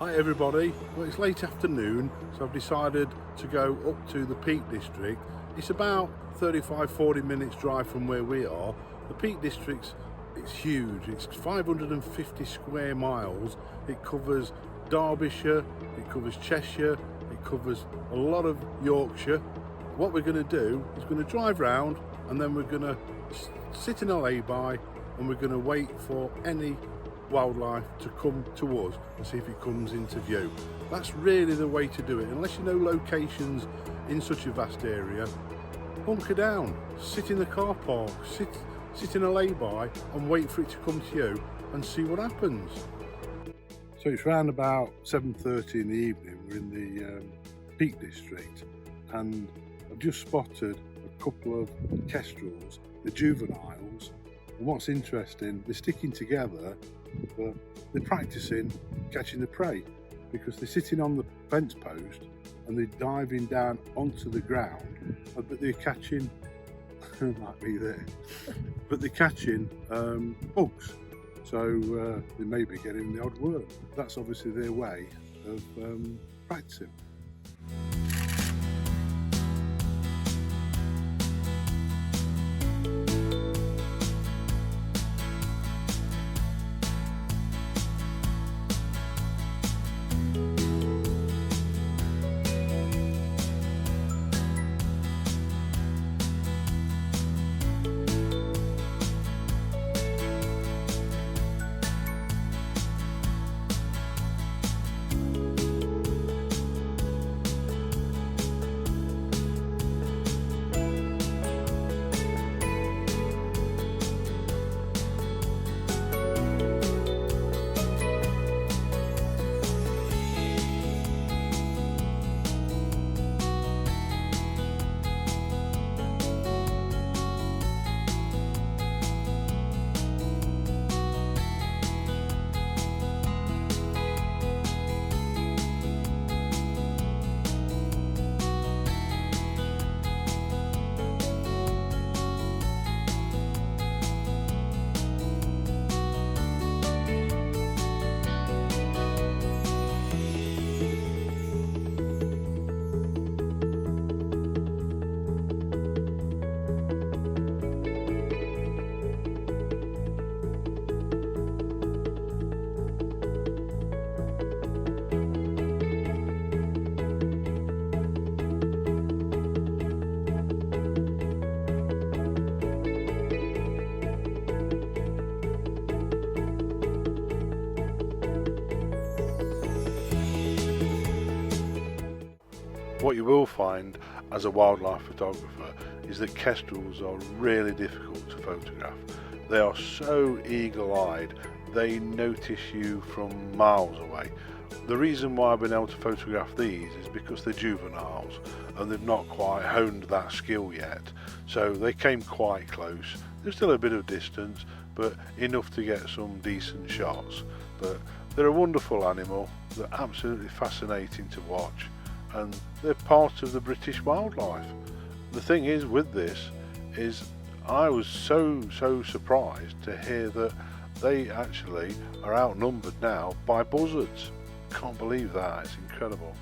Hi everybody, well it's late afternoon, so I've decided to go up to the Peak District. It's about 35-40 minutes drive from where we are. The Peak District's it's huge, it's 550 square miles. It covers Derbyshire, it covers Cheshire, it covers a lot of Yorkshire. What we're going to do is we're going to drive round and then we're going to sit in a lay-by and we're going to wait for any wildlife to come to us and see if it comes into view. That's really the way to do it. Unless you know locations in such a vast area, hunker down, sit in the car park, sit in a lay-by and wait for it to come to you and see what happens. So it's round about 7:30 in the evening. We're in the Peak District and I've just spotted a couple of kestrels, the juveniles. And what's interesting, they're sticking together, but they're practicing catching the prey because they're sitting on the fence post and they're diving down onto the ground, but they're catching, might be there, but they're catching bugs. So they may be getting the odd worm. That's obviously their way of practicing. What you will find as a wildlife photographer is that kestrels are really difficult to photograph. They are so eagle-eyed, they notice you from miles away. The reason why I've been able to photograph these is because they're juveniles and they've not quite honed that skill yet. So they came quite close. There's still a bit of distance, but enough to get some decent shots. But they're a wonderful animal, they're absolutely fascinating to watch, and they're part of the British wildlife. The thing is with this is I was so surprised to hear that they actually are outnumbered now by buzzards. Can't believe that, it's incredible.